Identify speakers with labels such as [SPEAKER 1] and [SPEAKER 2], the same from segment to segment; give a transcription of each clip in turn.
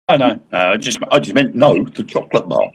[SPEAKER 1] I know. I just meant no, the chocolate bar.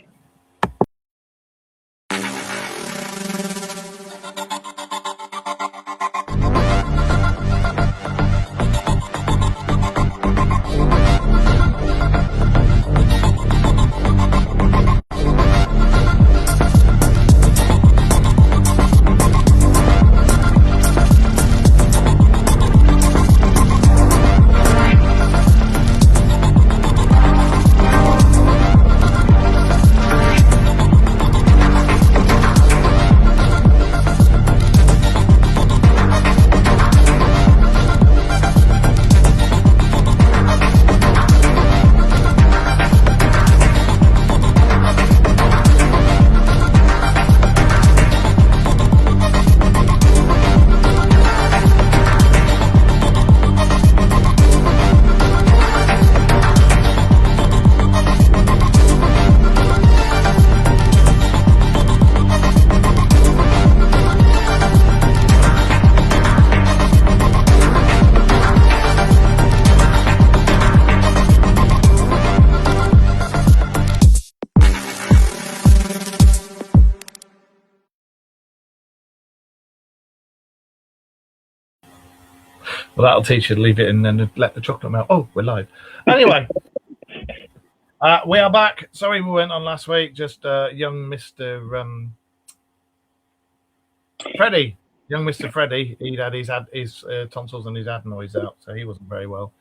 [SPEAKER 2] Well, that'll teach you to leave it in and let the chocolate melt. Oh, we're live. Anyway, we are back. Sorry we went on last week. Just young Mr. Freddie. Young Mr. Freddie. He'd had his tonsils and his adenoids out, so he wasn't very well.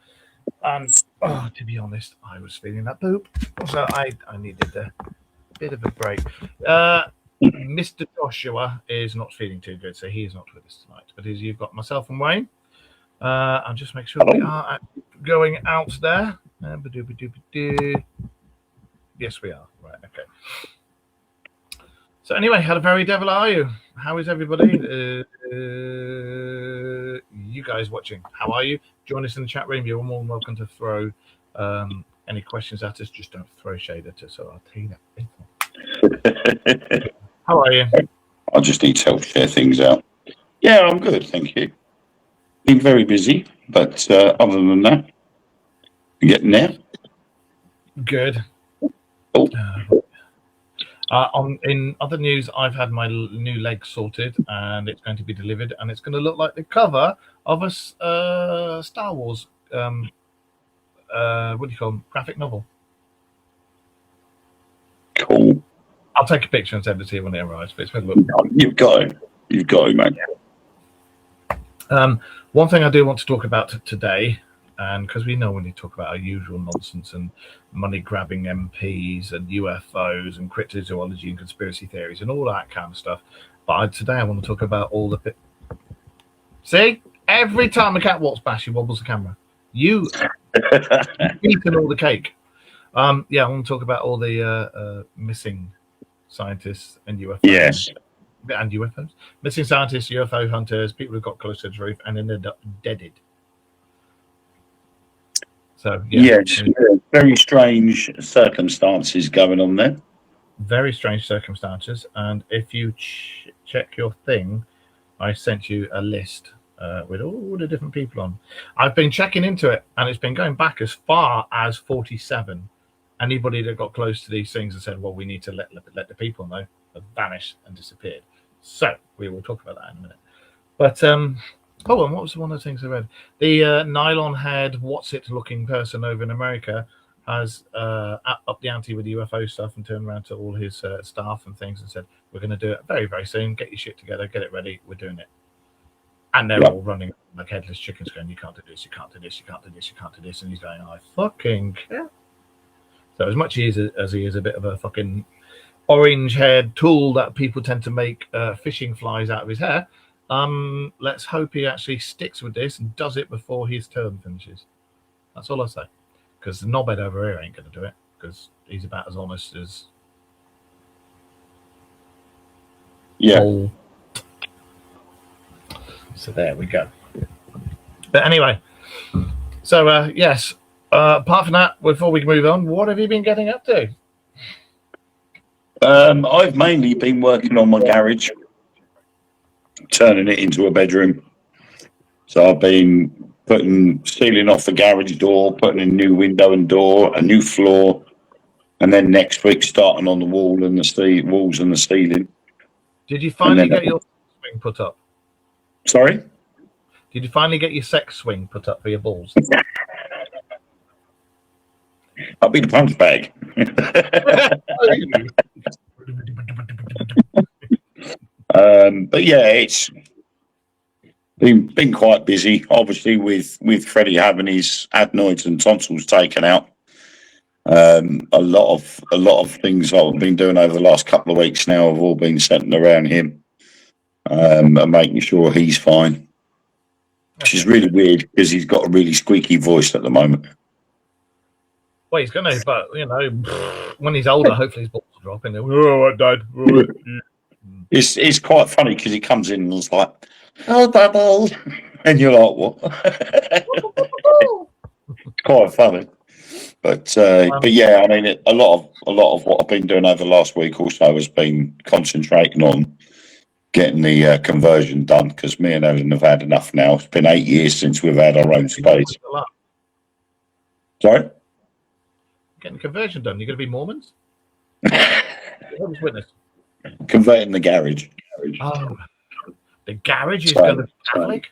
[SPEAKER 2] And to be honest, I was feeling that poop. So I needed a bit of a break. Mr. Joshua is not feeling too good, so he is not with us tonight. But as you've got myself and Wayne. I'll just make sure we are going out there. Yes, we are. Right, okay. So anyway, how the very devil are you? How is everybody? You guys watching, how are you? Join us in the chat room. You're more than welcome to throw any questions at us. Just don't throw shade at us, so I'll tell you that. How are you?
[SPEAKER 1] I just need to help share things out. Yeah, I'm good, thank you. Been very busy, but other than that, we're getting there.
[SPEAKER 2] Good.
[SPEAKER 1] Oh.
[SPEAKER 2] In other news, I've had my new leg sorted, and it's going to be delivered, and it's going to look like the cover of a Star Wars, what do you call them? Graphic novel.
[SPEAKER 1] Cool.
[SPEAKER 2] I'll take a picture and send it to you when it arrives. But it's going to look.
[SPEAKER 1] You've got it, mate.
[SPEAKER 2] One thing I do want to talk about today, and because we know when you talk about our usual nonsense and money-grabbing MPs and UFOs and cryptozoology and conspiracy theories and all that kind of stuff, but today I want to talk about all the... See? Every time a cat walks past, she wobbles the camera. You've eaten all the cake. I want to talk about all the missing scientists and UFOs.
[SPEAKER 1] Yes.
[SPEAKER 2] And UFOs. Missing scientists, UFO hunters, people who got close to the roof and ended up deaded. So,
[SPEAKER 1] yes, very strange circumstances going on there.
[SPEAKER 2] Very strange circumstances. And if you check your thing, I sent you a list with all the different people on. I've been checking into it, and it's been going back as far as 47. Anybody that got close to these things and said, well, we need to let the people know, have vanished and disappeared. So we will talk about that in a minute. But and what was one of the things I read? The nylon haired what's it looking person over in America has upped the ante with the UFO stuff and turned around to all his staff and things and said, we're going to do it very, very soon. Get your shit together, get it ready, we're doing it. And they're all running like headless chickens going, you can't do this, you can't do this, you can't do this, you can't do this. And he's going, I fucking care. So as much as he is a bit of a fucking orange-haired tool that people tend to make fishing flies out of his hair, let's hope he actually sticks with this and does it before his term finishes. That's all I say. Because the knobhead over here ain't going to do it, because he's about as honest as...
[SPEAKER 1] Yeah.
[SPEAKER 2] So there we go. But anyway, so yes, apart from that, before we move on, what have you been getting up to?
[SPEAKER 1] I've mainly been working on my garage, turning it into a bedroom. So I've been sealing off the garage door, putting in a new window and door, a new floor, and then next week starting on the wall and the walls and the ceiling.
[SPEAKER 2] Did you finally get your swing put up?
[SPEAKER 1] Sorry?
[SPEAKER 2] Did you finally get your sex swing put up for your balls?
[SPEAKER 1] I'll be the punch bag. But yeah, it's been quite busy. Obviously, with Freddie having his adenoids and tonsils taken out. A lot of things I've been doing over the last couple of weeks now have all been centered around him, and making sure he's fine. Which is really weird because he's got a really squeaky voice at the moment.
[SPEAKER 2] Well, he's going to, but when he's older, hopefully his balls will drop and oh, I died.
[SPEAKER 1] It's quite funny because he comes in and it's like, oh, Bubbles, and you're like, what? Quite funny, but yeah, I mean, a lot of what I've been doing over the last week also has been concentrating on getting the conversion done because me and Ellen have had enough now. It's been 8 years since we've had our own space. Sorry?
[SPEAKER 2] Getting the conversion done. You're going to be Mormons? Jehovah's Witness.
[SPEAKER 1] Converting the garage.
[SPEAKER 2] Oh, the garage is going to be Catholic?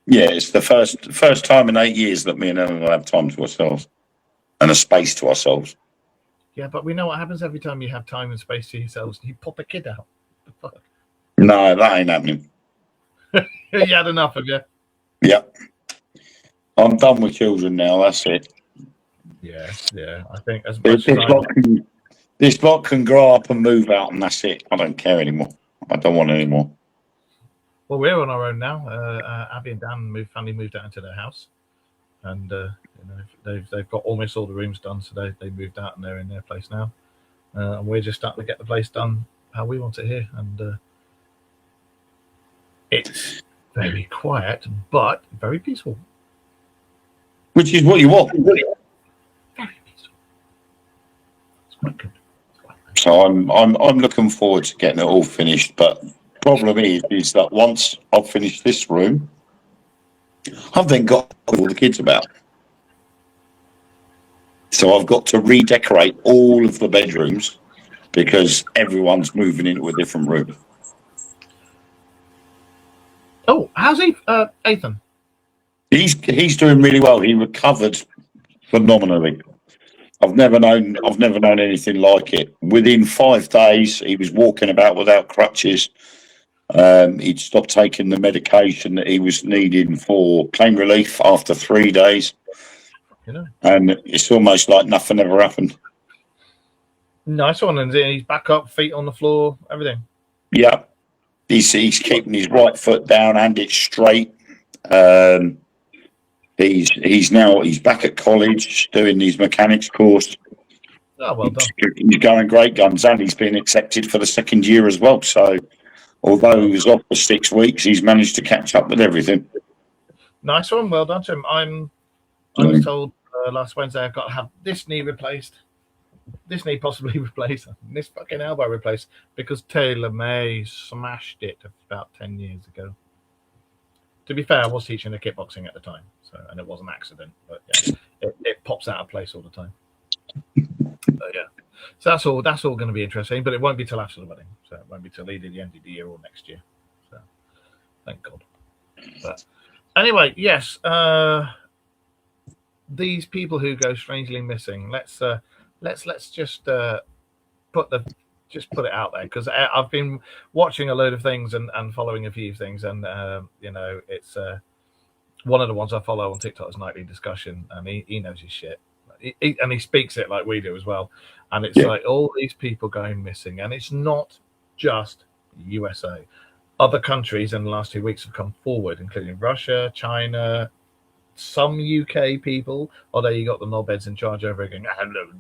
[SPEAKER 1] Yeah, it's the first time in 8 years that me and Ellen will have time to ourselves and a space to ourselves.
[SPEAKER 2] Yeah, but we know what happens every time you have time and space to yourselves. You pop a kid out. The fuck?
[SPEAKER 1] No, that ain't happening.
[SPEAKER 2] You had enough of you.
[SPEAKER 1] Yeah. I'm done with children now, that's it.
[SPEAKER 2] Yeah. I think as much as
[SPEAKER 1] this lot can grow up and move out and that's it. I don't care anymore. I don't want any more.
[SPEAKER 2] Well, we're on our own now. Abby and Dan finally moved out into their house. And they've got almost all the rooms done, so they moved out and they're in their place now. And we're just starting to get the place done how we want it here. And it's very quiet, but very peaceful.
[SPEAKER 1] Which is what you want.
[SPEAKER 2] Very peaceful. It's quite good.
[SPEAKER 1] So I'm looking forward to getting it all finished. But problem is that once I've finished this room, I've then got all the kids about. So I've got to redecorate all of the bedrooms because everyone's moving into a different room.
[SPEAKER 2] Oh, how's Ethan?
[SPEAKER 1] He's doing really well. He recovered phenomenally. I've never known anything like it. Within 5 days, he was walking about without crutches. He'd stopped taking the medication that he was needing for pain relief after 3 days. And it's almost like nothing ever happened.
[SPEAKER 2] Nice one, and he's back up, feet on the floor, everything.
[SPEAKER 1] Yeah, he's keeping his right foot down and it's straight. He's back at college doing his mechanics course.
[SPEAKER 2] Oh, well done.
[SPEAKER 1] He's going great guns, and he's been accepted for the second year as well. So, although he was off for 6 weeks, he's managed to catch up with everything.
[SPEAKER 2] Nice one, well done to him. I was told last Wednesday I've got to have this knee replaced, this knee possibly replaced, and this fucking elbow replaced because Taylor May smashed it about 10 years ago. To be fair, I was teaching the kickboxing at the time, and it was an accident, but yeah, it pops out of place all the time. Yeah, so that's all going to be interesting, but it won't be till after the wedding, so it won't be till either the end of the year or next year. So thank God. But anyway, yes. These people who go strangely missing. Let's just put it out there because I've been watching a load of things and following a few things, and it's one of the ones I follow on TikTok is Nightly Discussion, and he knows his shit, and he speaks it like we do as well, and it's like all these people going missing, and it's not just USA. Other countries in the last 2 weeks have come forward, including Russia, China, some UK people, although you got the knobheads in charge over again.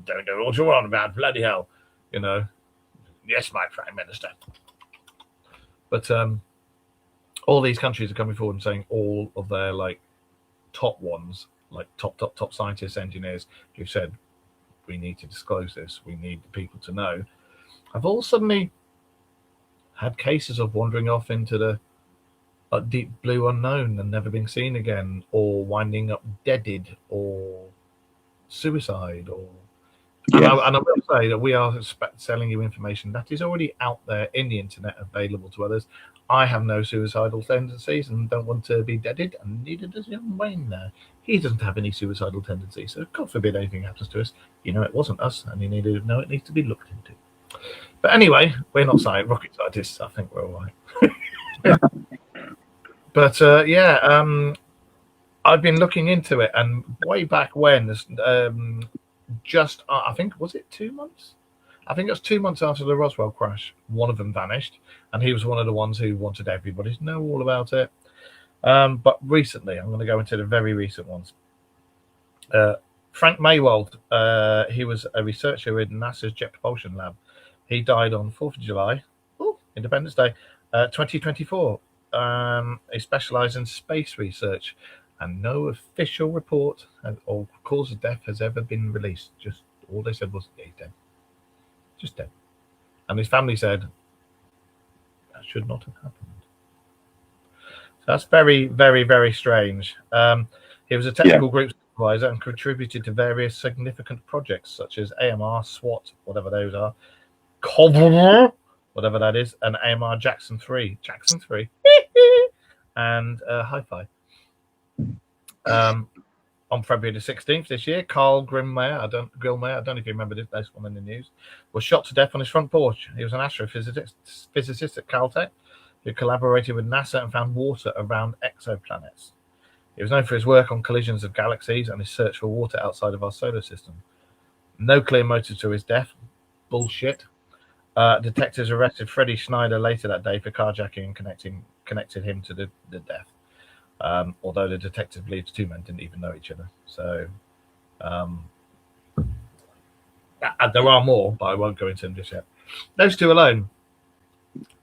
[SPEAKER 2] Don't know what you're on about, bloody hell, Yes, my Prime Minister. But all these countries are coming forward and saying all of their top ones, like top scientists, engineers, who've said we need to disclose this. We need the people to know. Have all suddenly had cases of wandering off into the deep blue unknown and never being seen again, or winding up deaded, or suicide, or
[SPEAKER 1] Yeah.
[SPEAKER 2] and I will say that we are selling you information that is already out there in the internet, available to others. I have no suicidal tendencies and don't want to be deaded, and neither does young Wayne there. He doesn't have any suicidal tendencies, so God forbid anything happens to us. You know, it wasn't us, and you need to know it needs to be looked into. But anyway, we're not rocket scientists. I think we're all right. But I've been looking into it, and way back when, just I think, was it 2 months? I think it was 2 months after the Roswell crash. One of them vanished, and he was one of the ones who wanted everybody to know all about it. But recently, I'm going to go into the very recent ones. Frank Maywald, he was a researcher in NASA's Jet Propulsion Lab. He died on 4th of July, Independence Day, 2024. He specialised in space research, and no official report or cause of death has ever been released. Just all they said was, yeah, he's dead. Just dead. And his family said, that should not have happened. So that's very, very, very strange. He was a technical group supervisor and contributed to various significant projects such as AMR, SWAT, whatever those are, Cover, whatever that is, and AMR Jackson 3, and Hi-Fi. On February the 16th this year, Carl Grillmeyer, I don't know if you remember this one in the news, was shot to death on his front porch. He was an astrophysicist at Caltech who collaborated with NASA and found water around exoplanets. He was known for his work on collisions of galaxies and his search for water outside of our solar system. No clear motive to his death. Bullshit. Detectives arrested Freddie Schneider later that day for carjacking and connected him to the death. Although the detective believes two men didn't even know each other. So there are more, but I won't go into them just yet. Those two alone.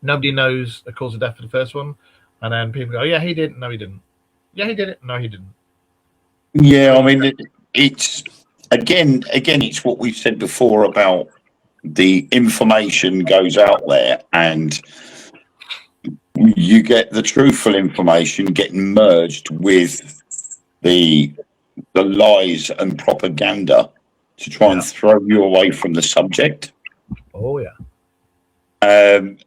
[SPEAKER 2] Nobody knows the cause of death for the first one. And then people go, yeah, he did. No, he didn't. Yeah, he did it. No, he didn't.
[SPEAKER 1] Yeah, I mean, it's again, it's what we've said before about the information goes out there and you get the truthful information getting merged with the lies and propaganda to try and throw you away from the subject.
[SPEAKER 2] Oh yeah.
[SPEAKER 1] And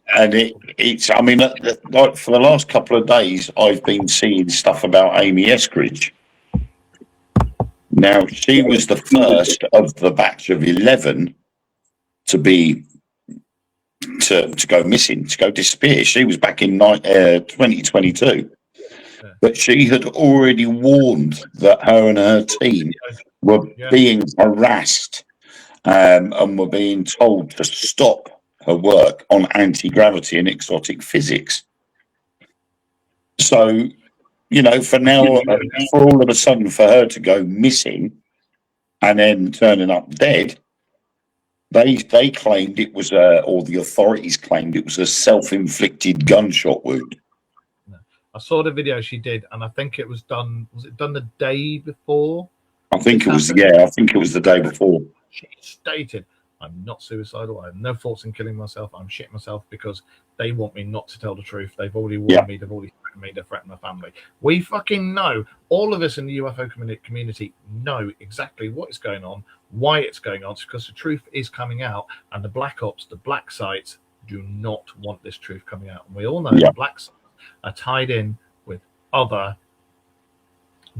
[SPEAKER 1] it's I mean, like for the last couple of days, I've been seeing stuff about Amy Eskridge. Now, she was the first of the batch of 11 to go missing, to go disappear. She was back in 2022. But she had already warned that her and her team were being harassed and were being told to stop her work on anti-gravity and exotic physics. So, you know, for all of a sudden for her to go missing and then turning up dead, they claimed it was or the authorities claimed it was a self-inflicted gunshot wound.
[SPEAKER 2] I saw the video she did, and I think it was done. Was it done the day before?
[SPEAKER 1] I think it was. Yeah, I think it was the day before.
[SPEAKER 2] She stated, "I'm not suicidal. I have no thoughts in killing myself. I'm shitting myself because they want me not to tell the truth. They've already warned me. They've already threatened me. They've threatened my family. We fucking know. All of us in the UFO community know exactly what is going on, why it's going on. It's because the truth is coming out, and the black ops, the black sites, do not want this truth coming out. And we all know the black sites are tied in with other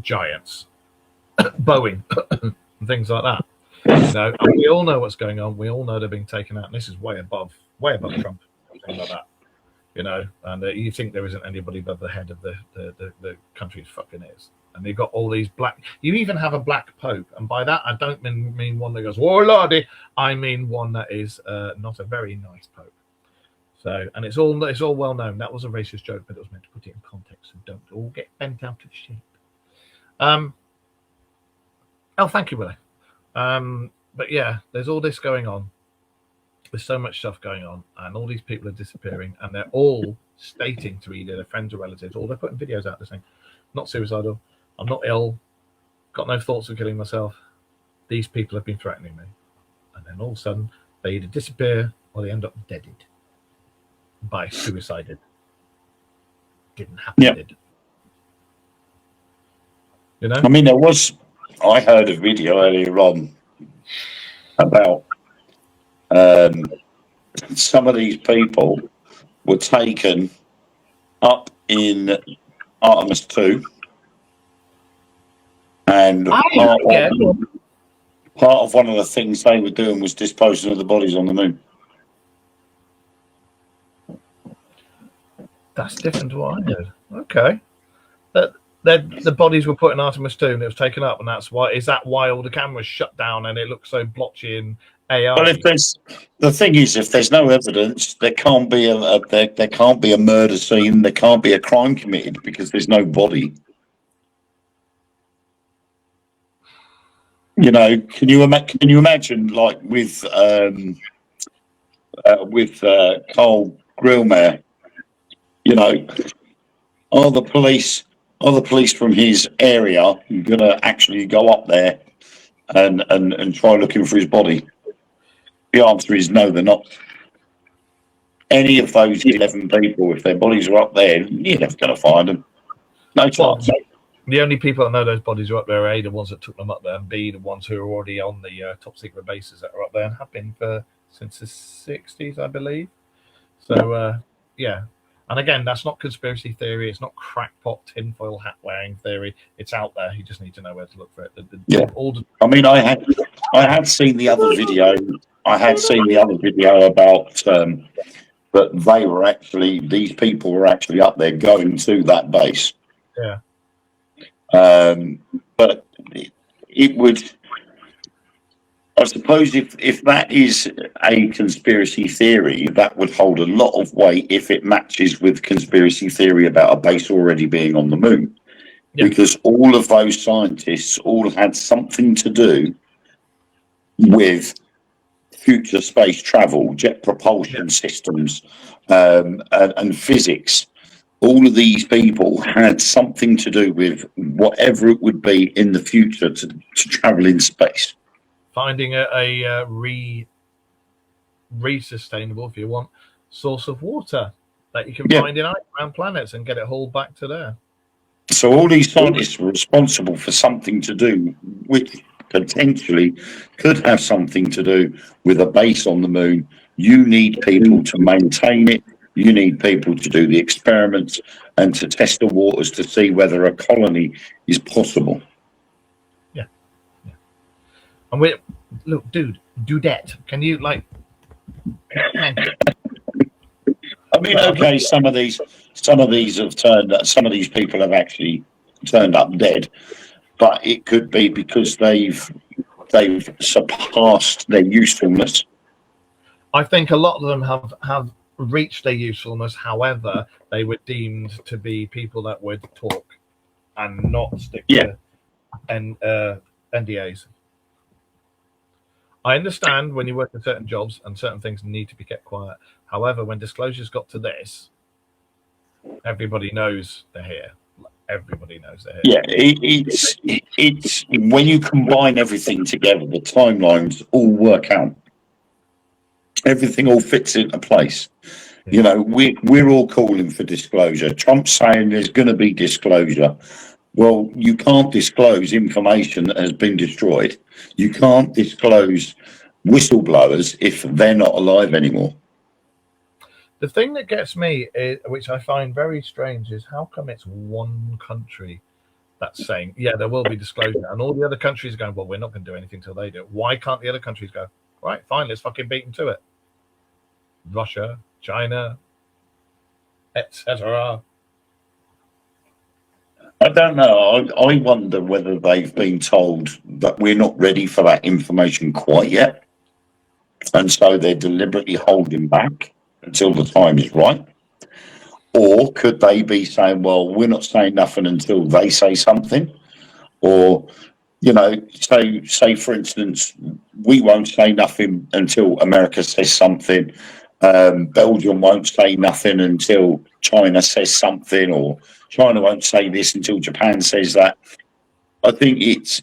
[SPEAKER 2] giants, Boeing, and things like that. You know, and we all know what's going on. We all know they're being taken out, and this is way above Trump, things like that. You know, and you think there isn't anybody above the head of the country? It fucking is. And they've got all these black. You even have a black pope, and by that I don't mean one that goes, "Oh lordy," I mean one that is not a very nice pope. So, and it's all well known. That was a racist joke, but it was meant to put it in context, so don't all get bent out of shape. Oh, thank you, Willie. But yeah, there's all this going on. There's so much stuff going on, and all these people are disappearing, and they're all stating to either their friends or relatives, or they're putting videos out there saying, "Not suicidal. I'm not ill. Got no thoughts of killing myself. These people have been threatening me," and then all of a sudden they either disappear or they end up deaded by suicided. didn't happen.
[SPEAKER 1] Yeah.
[SPEAKER 2] Did it? You know?
[SPEAKER 1] I mean, I heard a video earlier on about some of these people were taken up in Artemis 2, and part of one of the things they were doing was disposing of the bodies on the moon.
[SPEAKER 2] That's different to what I heard. Okay. The bodies were put in Artemis 2 and it was taken up, and that's why. Is that why all the cameras shut down and it looks so blotchy in AI?
[SPEAKER 1] Well, if there's no evidence, there can't be a murder scene. There can't be a crime committed because there's no body. You know, can you imagine, like with Carl Grillmere? You know, are the police from his area going to actually go up there and try looking for his body? The answer is no, they're not. Any of those 11 people, if their bodies are up there, you're never going to find them. No chance.
[SPEAKER 2] Well, the only people that know those bodies are up there are A, the ones that took them up there, and B, the ones who are already on the top secret bases that are up there and have been since the 60s, I believe. So, yeah. And again, that's not conspiracy theory. It's not crackpot tinfoil hat wearing theory. It's out there. You just need to know where to look for it.
[SPEAKER 1] I mean, I had seen the other video. I had seen the other video about that these people were actually up there going to that base.
[SPEAKER 2] Yeah.
[SPEAKER 1] But it would, I suppose, if that is a conspiracy theory, that would hold a lot of weight if it matches with conspiracy theory about a base already being on the moon. Yeah. Because all of those scientists all had something to do with future space travel, jet propulsion systems, and physics. All of these people had something to do with whatever it would be in the future to travel in space.
[SPEAKER 2] Finding a re-sustainable, if you want, source of water that you can find in ice-bound planets and get it hauled back to there.
[SPEAKER 1] So all these scientists were responsible for something to do, which potentially could have something to do with a base on the moon. You need people to maintain it. You need people to do the experiments and to test the waters to see whether a colony is possible.
[SPEAKER 2] Yeah. And look, dude, Dudette, can you I
[SPEAKER 1] mean, okay, some of these have turned. Some of these people have actually turned up dead, but it could be because they've surpassed their usefulness.
[SPEAKER 2] I think a lot of them have reached their usefulness. However, they were deemed to be people that would talk and not stick to NDAs. I understand when you work in certain jobs and certain things need to be kept quiet. However, when disclosures got to this, everybody knows they're here. Everybody knows they're here.
[SPEAKER 1] Yeah, it's when you combine everything together, the timelines all work out. Everything all fits into place. You know, we're all calling for disclosure. Trump's saying there's going to be disclosure. Well, you can't disclose information that has been destroyed. You can't disclose whistleblowers if they're not alive anymore.
[SPEAKER 2] The thing that gets me, which I find very strange, is how come it's one country that's saying, yeah, there will be disclosure, and all the other countries are going, well, we're not going to do anything till they do it. Why can't the other countries go, right, fine, let's fucking beat them to it? Russia, China, etc.
[SPEAKER 1] I don't know. I wonder whether they've been told that we're not ready for that information quite yet, and so they're deliberately holding back until the time is right. Or could they be saying, well, we're not saying nothing until they say something? Or, you know, say for instance, we won't say nothing until America says something. Belgium won't say nothing until China says something, or China won't say this until Japan says that. I think it's,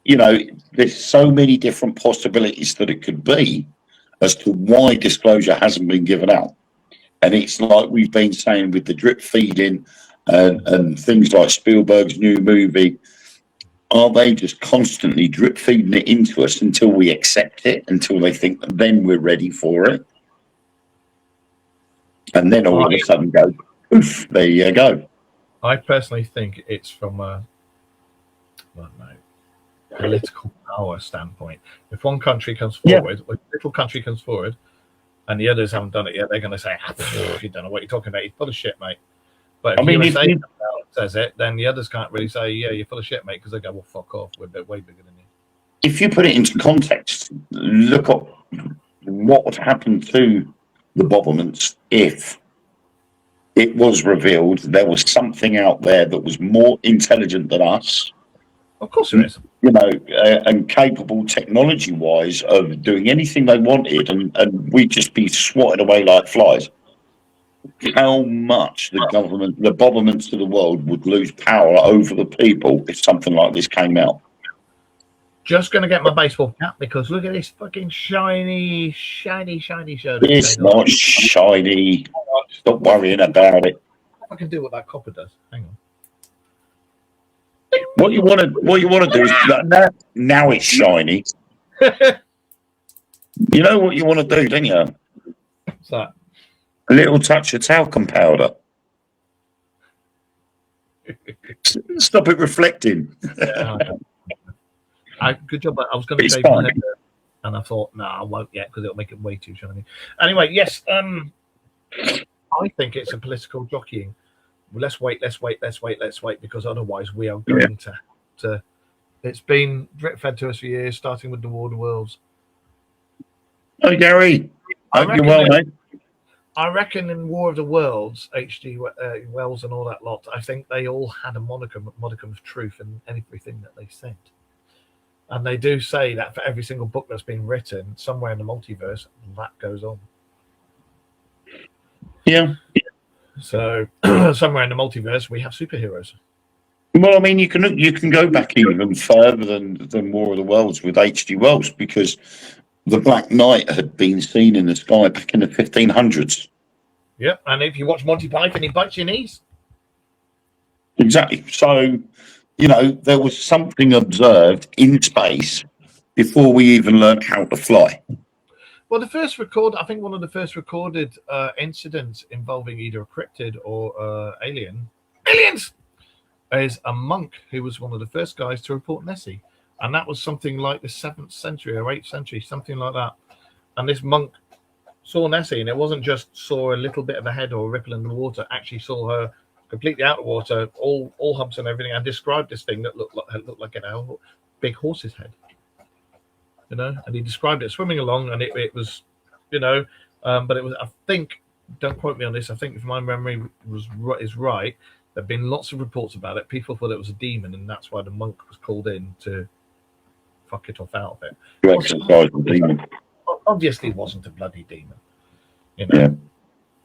[SPEAKER 1] you know, there's so many different possibilities that it could be as to why disclosure hasn't been given out. And it's like we've been saying with the drip feeding and things like Spielberg's new movie. Are they just constantly drip feeding it into us until we accept it, until they think then we're ready for it? And then all of a sudden go, oof, there you go.
[SPEAKER 2] I personally think it's from a political power standpoint. If one country comes forward, or a little country comes forward, and the others haven't done it yet, they're going to say, you don't know what you're talking about. You're full of shit, mate. But if USA says it, then the others can't really say, yeah, you're full of shit, mate, because they go, well, fuck off. We're way bigger than you.
[SPEAKER 1] If you put it into context, look at what would happen to the Bobbermans if it was revealed there was something out there that was more intelligent than us.
[SPEAKER 2] Of course there is.
[SPEAKER 1] You know, and capable technology-wise of doing anything they wanted, and we'd just be swatted away like flies. How much the government, the Bobbermans of the world, would lose power over the people if something like this came out.
[SPEAKER 2] Just going to get my baseball cap because look at this fucking shiny shirt.
[SPEAKER 1] It's not shiny. Stop worrying about it.
[SPEAKER 2] I can do what that copper does. Hang on.
[SPEAKER 1] What you want to do is now it's shiny. You know what you want to do, don't you?
[SPEAKER 2] What's that?
[SPEAKER 1] A little touch of talcum powder. Stop it reflecting.
[SPEAKER 2] Good job. I was going to shave my head, and I thought, no, I won't yet because it'll make it way too shiny. Anyway, yes, I think it's a political jockeying. Well, let's wait, because otherwise we are going to. It's been drip fed to us for years, starting with the War of the Worlds.
[SPEAKER 1] Oh, Gary, hope you're well, mate.
[SPEAKER 2] I reckon in War of the Worlds, H.G. Wells and all that lot, I think they all had a modicum of truth in everything that they said. And they do say that for every single book that's been written, somewhere in the multiverse, that goes on.
[SPEAKER 1] Yeah.
[SPEAKER 2] So somewhere in the multiverse, we have superheroes.
[SPEAKER 1] Well, I mean, you can go back even further than War of the Worlds with H.G. Wells, because the Black Knight had been seen in the sky back in the 1500s.
[SPEAKER 2] Yep, and if you watch Monty Python, he bites your knees.
[SPEAKER 1] Exactly. So, you know, there was something observed in space before we even learned how to fly.
[SPEAKER 2] Well, I think one of the first recorded incidents involving either a cryptid or aliens, is a monk who was one of the first guys to report Nessie. And that was something like the 7th century or 8th century, something like that. And this monk saw Nessie, and it wasn't just saw a little bit of a head or a ripple in the water, actually saw her completely out of water, all humps and everything, and described this thing that looked like a big horse's head. You know, and he described it swimming along, and it was, you know, but it was, I think, don't quote me on this, I think if my memory is right, there have been lots of reports about it. People thought it was a demon, and that's why the monk was called in to fuck it off out of it.
[SPEAKER 1] To exercise the demon.
[SPEAKER 2] Obviously, it wasn't a bloody demon. You know,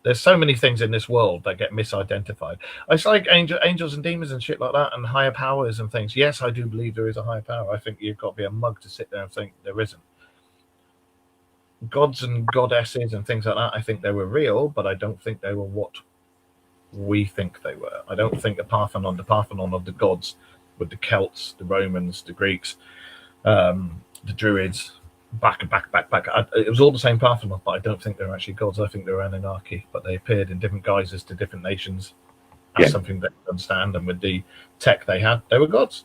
[SPEAKER 2] there's so many things in this world that get misidentified. It's like angels and demons and shit like that, and higher powers and things. Yes, I do believe there is a higher power. I think you've got to be a mug to sit there and think there isn't. Gods and goddesses and things like that, I think they were real, but I don't think they were what we think they were. I don't think the Parthenon of the gods with the Celts, the Romans, the Greeks, the Druids, back. It was all the same Parthenon, but I don't think they're actually gods. I think they're Anunnaki, but they appeared in different guises to different nations as something they understand, and with the tech they had, they were gods.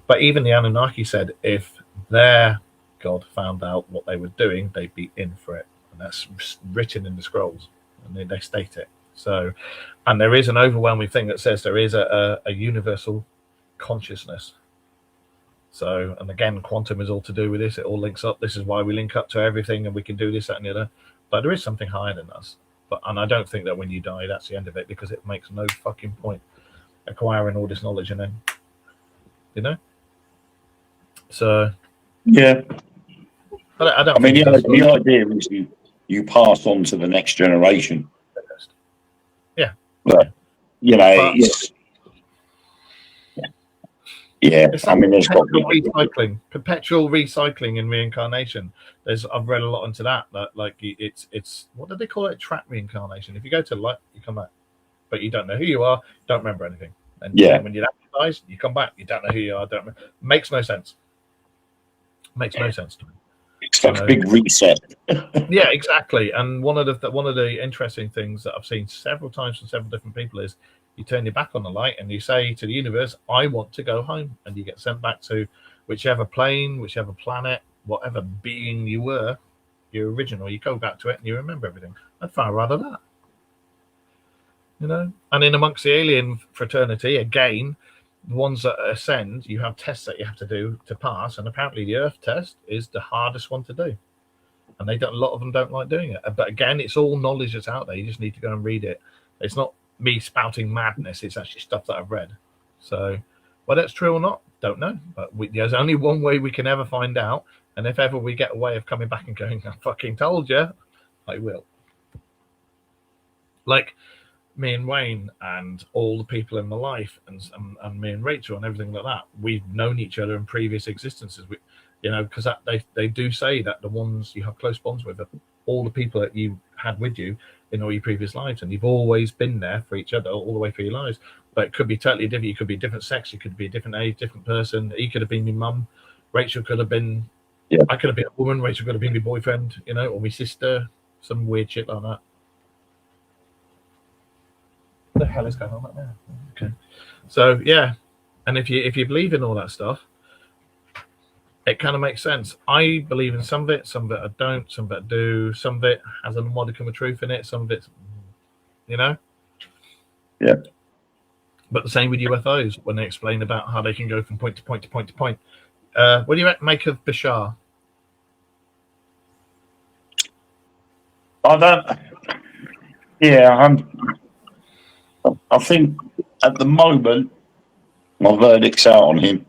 [SPEAKER 2] But even the Anunnaki said if their god found out what they were doing, they'd be in for it. And that's written in the scrolls, and they state it. So, and there is an overwhelming thing that says there is a universal consciousness. So, and again, quantum is all to do with this. It all links up. This is why we link up to everything, and we can do this, that, and the other. But there is something higher than us. And I don't think that when you die, that's the end of it, because it makes no fucking point acquiring all this knowledge and then, you know. So,
[SPEAKER 1] yeah.
[SPEAKER 2] But I don't.
[SPEAKER 1] I mean, the idea is you pass on to the next generation.
[SPEAKER 2] Yeah.
[SPEAKER 1] But, you know, Yeah,
[SPEAKER 2] It's
[SPEAKER 1] I
[SPEAKER 2] like
[SPEAKER 1] mean, there's got to be.
[SPEAKER 2] perpetual recycling in reincarnation. I've read a lot into that. Like it's what do they call it? Trap reincarnation. If you go to light, you come back, but you don't know who you are, don't remember anything. And
[SPEAKER 1] Yeah.
[SPEAKER 2] then when you dies, you come back, you don't know who you are, don't remember. Makes no sense. Makes no sense to me.
[SPEAKER 1] It's like a big reset.
[SPEAKER 2] Yeah, exactly. And one of the interesting things that I've seen several times from several different people is you turn your back on the light and you say to the universe, I want to go home. And you get sent back to whichever plane, whichever planet, whatever being you were, your original. You go back to it and you remember everything. I'd far rather that. You know? And in amongst the alien fraternity, again, the ones that ascend, you have tests that you have to do to pass. And apparently the Earth test is the hardest one to do. And a lot of them don't like doing it. But again, it's all knowledge that's out there. You just need to go and read it. It's not me spouting madness. It's actually stuff that I've read. So whether it's true or not, don't know. But there's only one way we can ever find out. And if ever we get a way of coming back and going, I fucking told you, I will. Like me and Wayne and all the people in my life and me and Rachel and everything like that, we've known each other in previous existences. Because they do say that the ones you have close bonds with are all the people that you had with you in all your previous lives, and you've always been there for each other all the way through your lives. But it could be totally different. You could be a different sex. You could be a different age, different person. He could have been my mum. Rachel could have been.
[SPEAKER 1] Yeah.
[SPEAKER 2] I could have been a woman. Rachel could have been my boyfriend. Or my sister. Some weird shit like that. What the hell is going on right now? Okay. So yeah, and if you believe in all that stuff, it kind of makes sense. I believe in some of it I don't, some of it I do, some of it has a modicum of truth in it, some of it's,
[SPEAKER 1] Yeah.
[SPEAKER 2] But the same with UFOs when they explain about how they can go from point to point to point to point. What do you make of Bashar?
[SPEAKER 1] I think at the moment my verdict's out on him.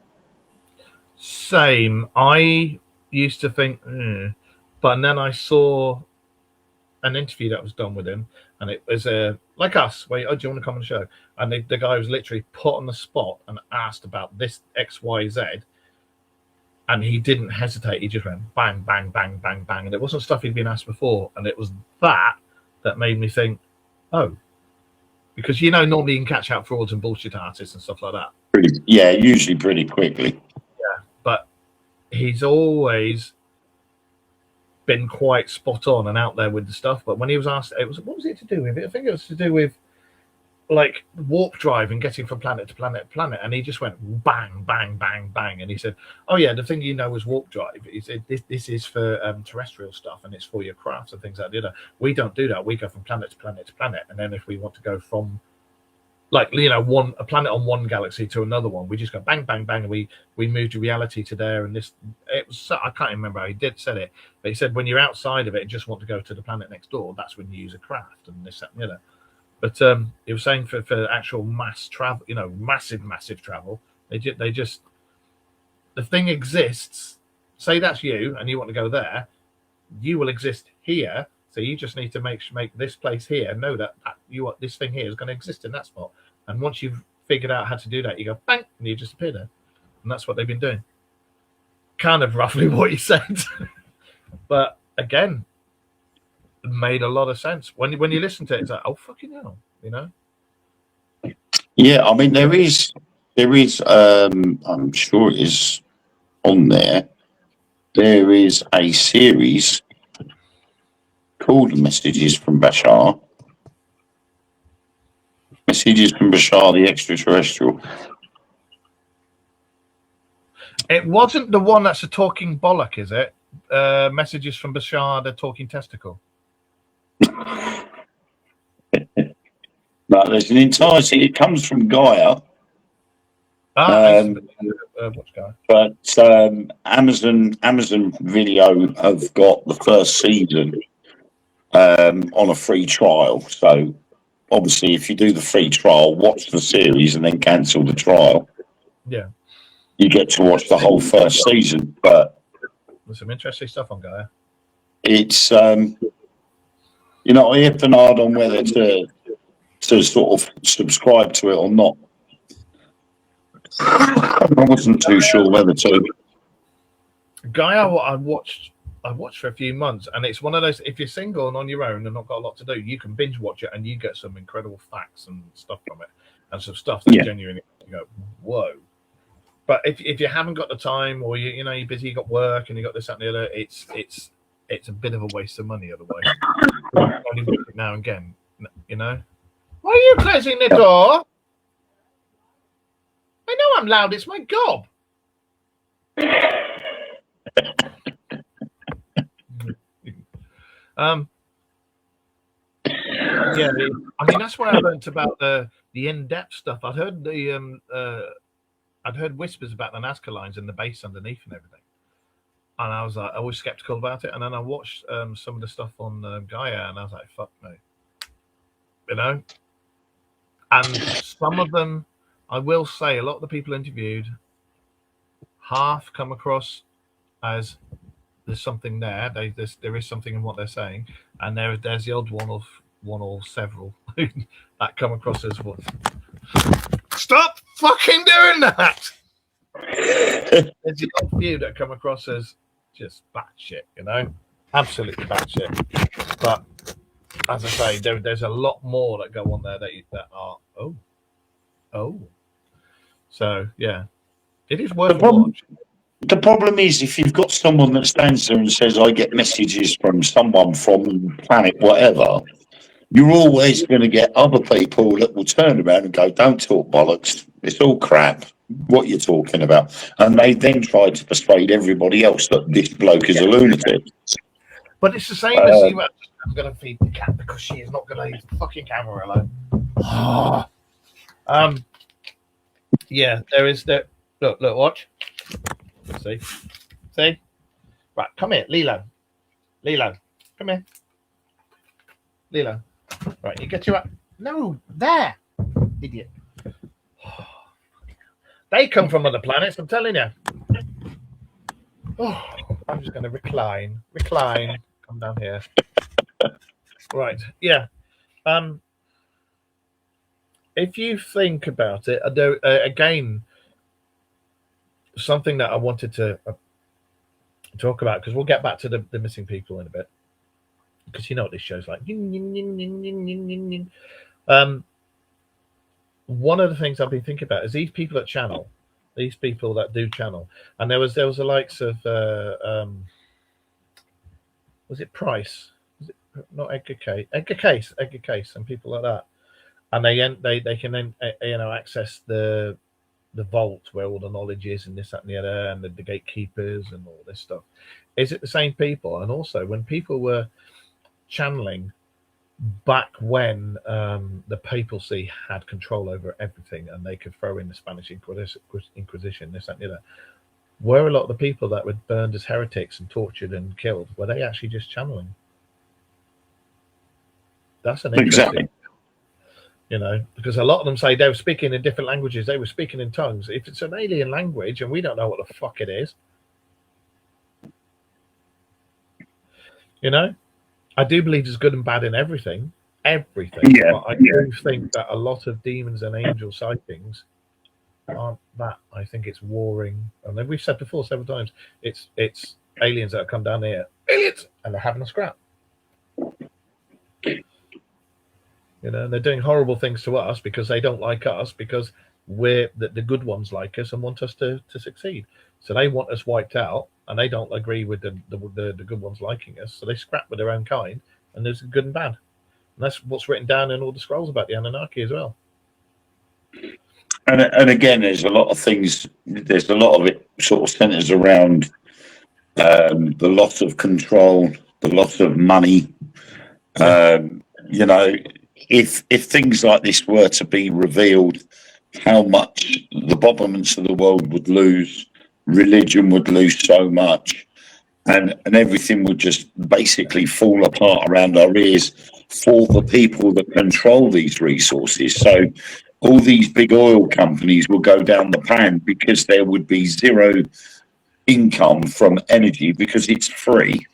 [SPEAKER 2] Same. I used to think, but then I saw an interview that was done with him, and it was like us. Wait, do you want to come on the show? And the guy was literally put on the spot and asked about this X, Y, Z, and he didn't hesitate. He just went bang, bang, bang, bang, bang, and it wasn't stuff he'd been asked before. And it was that made me think, oh, because normally you can catch out frauds and bullshit artists and stuff like that.
[SPEAKER 1] Usually pretty quickly.
[SPEAKER 2] But he's always been quite spot on and out there with the stuff. But when he was asked, what was it to do with it? I think it was to do with like warp drive and getting from planet to planet to planet. And he just went bang, bang, bang, bang. And he said, oh yeah, the thing is warp drive. He said, this is for terrestrial stuff and it's for your crafts and things like that. We don't do that. We go from planet to planet to planet. And then if we want to go from a planet on one galaxy to another one, we just go bang, bang, bang, and we moved reality to there. And this, it was, I can't remember how he said it, but he said when you're outside of it and just want to go to the planet next door, that's when you use a craft and this, that, and the other. But he was saying for actual mass travel, massive travel, they just the thing exists. Say that's you and you want to go there, you will exist here. So you just need to make this place here know that this thing here is going to exist in that spot. And once you've figured out how to do that, you go bang, and you just appear there. And that's what they've been doing. Kind of roughly what you said, but again, it made a lot of sense when you listen to it. It's like, oh fucking hell,
[SPEAKER 1] Yeah, I mean there is. I'm sure it is on there. There is a series called Messages from Bashar. Messages from Bashar, the extraterrestrial.
[SPEAKER 2] It wasn't the one that's a talking bollock, is it? Messages from Bashar, the talking testicle.
[SPEAKER 1] No, there's an entire. It comes from Gaia.
[SPEAKER 2] What's Gaia?
[SPEAKER 1] But Amazon Video have got the first season on a free trial. So obviously, if you do the free trial, watch the series and then cancel the trial, you get to watch the whole first season. But
[SPEAKER 2] there's some interesting stuff on Gaia.
[SPEAKER 1] It's I have to nod on whether to sort of subscribe to it or not. I wasn't too sure whether to.
[SPEAKER 2] Gaia, I watched for a few months, and it's one of those. If you're single and on your own and not got a lot to do, you can binge watch it, and you get some incredible facts and stuff from it, and some stuff that genuinely you go, whoa. But if you haven't got the time, or you're busy, you got work, and you got this, that, and the other, it's a bit of a waste of money otherwise. Only watch it now and again, Why are you closing the door? I know I'm loud. It's my gob. That's where I learned about the in-depth stuff. I'd heard whispers about the Nazca lines and the base underneath and everything, and I was like always skeptical about it. And then I watched some of the stuff on Gaia, and I was like, fuck me, And some of them, I will say, a lot of the people interviewed half come across as there's something there. There is something in what they're saying, and there's the odd one or several that come across as what. Stop fucking doing that! There's the odd few that come across as just batshit, absolutely batshit. But as I say, there's a lot more that go on there that are oh. So yeah, it is worth watching.
[SPEAKER 1] The problem is, if you've got someone that stands there and says, I get messages from someone from planet whatever, you're always going to get other people that will turn around and go, don't talk bollocks. It's all crap, what you're talking about. And they then try to persuade everybody else that this bloke is a lunatic.
[SPEAKER 2] But it's the same as I'm going to feed the cat because she is not going to leave the fucking camera alone. Yeah, there is that. Look, watch. See? Right, come here, Lilo, come here. Lilo. Right, you get your up. No, there, idiot. They come from other planets, I'm telling you. Oh, I'm just going to recline. Come down here. Right, yeah. If you think about it, again, something that I wanted to talk about, because we'll get back to the missing people in a bit, because you know what this show's like. One of the things I've been thinking about is these people that channel, these people that do channel, and there was the likes of was it Price? Was it not Edgar Case, and people like that, and they can then access the vault where all the knowledge is, and this, that, and the other, and the gatekeepers and all this stuff. Is it the same people? And also, when people were channeling back when the papacy had control over everything, and they could throw in the Spanish Inquisition, this, that, and the other, were a lot of the people that were burned as heretics and tortured and killed, were they actually just channeling? That's an interesting.
[SPEAKER 1] Exactly.
[SPEAKER 2] Because a lot of them say they were speaking in different languages. They were speaking in tongues. If it's an alien language and we don't know what the fuck it is, I do believe there's good and bad in everything. Yeah, but I do think that a lot of demons and angel sightings aren't that. I think it's warring. And then we've said before several times, it's aliens that have come down here, aliens, and they're having a scrap. And they're doing horrible things to us because they don't like us, because we're the good ones like us and want us to succeed. So they want us wiped out, and they don't agree with the good ones liking us. So they scrap with their own kind, and there's good and bad. And that's what's written down in all the scrolls about the Anunnaki as well.
[SPEAKER 1] And again, there's a lot of things. There's a lot of it sort of centers around the loss of control, the loss of money. If things like this were to be revealed, how much the governments of the world would lose, religion would lose so much, and everything would just basically fall apart around our ears for the people that control these resources. So all these big oil companies will go down the pan because there would be zero income from energy because it's free.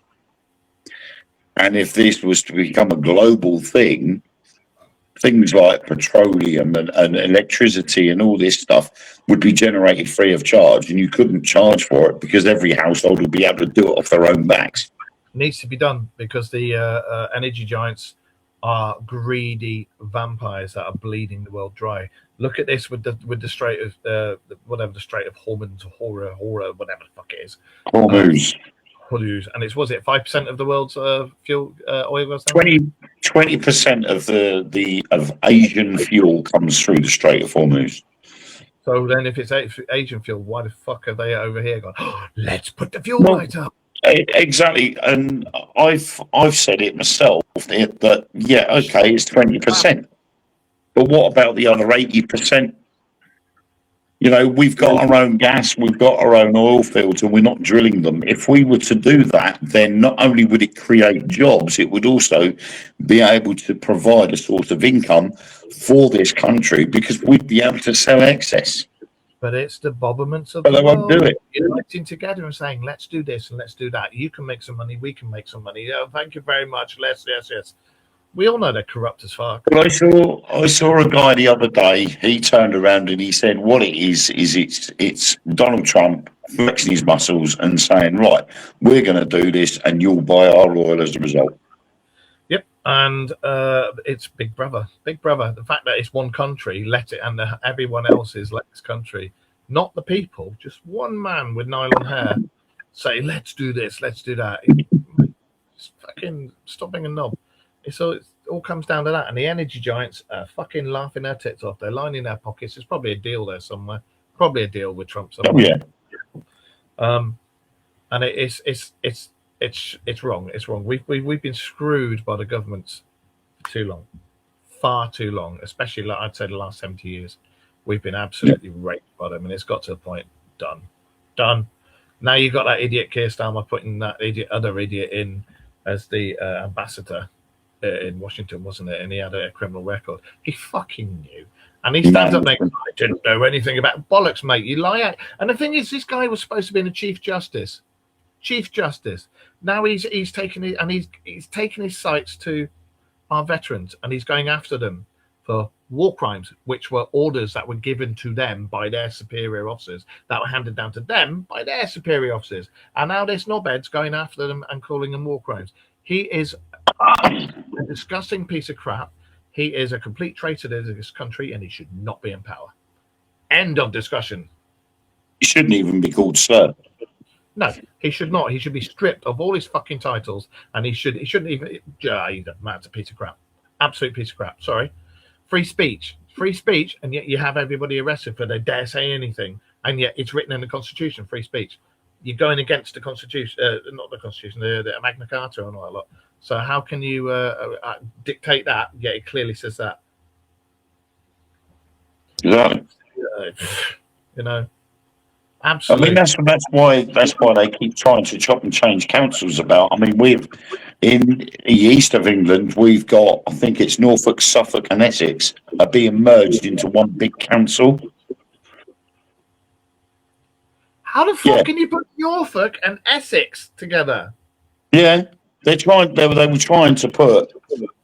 [SPEAKER 1] And if this was to become a global thing, things like petroleum and electricity and all this stuff would be generated free of charge, and you couldn't charge for it because every household would be able to do it off their own backs.
[SPEAKER 2] Needs to be done because the energy giants are greedy vampires that are bleeding the world dry. Look at this with the Strait of whatever the Strait of Hormuz or Horror, whatever the fuck it is.
[SPEAKER 1] Hormuz.
[SPEAKER 2] Hormuz, and was it 5% of the world's fuel oil? Was
[SPEAKER 1] 20% of the Asian fuel comes through the Strait of Hormuz.
[SPEAKER 2] So then, if it's Asian fuel, why the fuck are they over here going? Oh, let's put the fuel right up.
[SPEAKER 1] Exactly, and I've said it myself that yeah, okay, it's 20%, but what about the other 80%? You know, we've got our own gas, we've got our own oil fields, and we're not drilling them. If we were to do that, then not only would it create jobs, it would also be able to provide a source of income for this country because we'd be able to sell excess.
[SPEAKER 2] But it's the bobberments of
[SPEAKER 1] But
[SPEAKER 2] the
[SPEAKER 1] they won't
[SPEAKER 2] world
[SPEAKER 1] do it.
[SPEAKER 2] uniting together and saying, let's do this and let's do that. You can make some money, we can make some money. Oh, thank you very much. Yes. We all know they're corrupt as fuck.
[SPEAKER 1] But I saw a guy the other day. He turned around and he said, "What it is it's Donald Trump flexing his muscles and saying, right, we're going to do this, and you'll buy our oil as a result."
[SPEAKER 2] Yep, and it's Big Brother. Big Brother. The fact that it's one country, let it, and everyone else is let this country, not the people. Just one man with nylon hair say, "Let's do this, let's do that." It's fucking stopping a knob. It all comes down to that, and the energy giants are fucking laughing their tits off. They're lining their pockets. There's probably a deal there somewhere. Probably a deal with Trump somewhere.
[SPEAKER 1] Oh, yeah.
[SPEAKER 2] And it's wrong. It's wrong. We've been screwed by the governments for too long, far too long. Especially, like I'd say, the last 70 years, we've been absolutely raped by them, and it's got to a point. Done. Now you've got that idiot Keir Starmer putting that other idiot in as the ambassador in Washington, wasn't it? And he had a criminal record. He fucking knew. And he stands up there, I didn't know anything about bollocks, mate. You lie. And the thing is, this guy was supposed to be a Chief Justice. Now he's taken it, and he's taken his sights to our veterans, and he's going after them for war crimes, which were orders that were given to them by their superior officers, that were handed down to them by their superior officers. And now this knobhead's going after them and calling them war crimes. He is a disgusting piece of crap. He is a complete traitor to this country, and he should not be in power. End of discussion.
[SPEAKER 1] He shouldn't even be called sir.
[SPEAKER 2] No, he should not. He should be stripped of all his fucking titles, and he shouldn't even. That's a piece of crap. Absolute piece of crap. Sorry. Free speech, and yet you have everybody arrested for they dare say anything, and yet it's written in the Constitution, free speech. You're going against the Constitution, not the Constitution, the Magna Carta and all that lot. So how can you dictate that? Yeah, it clearly says that.
[SPEAKER 1] Exactly.
[SPEAKER 2] You know, absolutely.
[SPEAKER 1] I mean, that's why they keep trying to chop and change councils about. I mean, we've in the east of England, we've got, I think it's Norfolk, Suffolk, and Essex are being merged into one big council.
[SPEAKER 2] How the fuck can you put Norfolk and Essex together?
[SPEAKER 1] Yeah, they were trying to put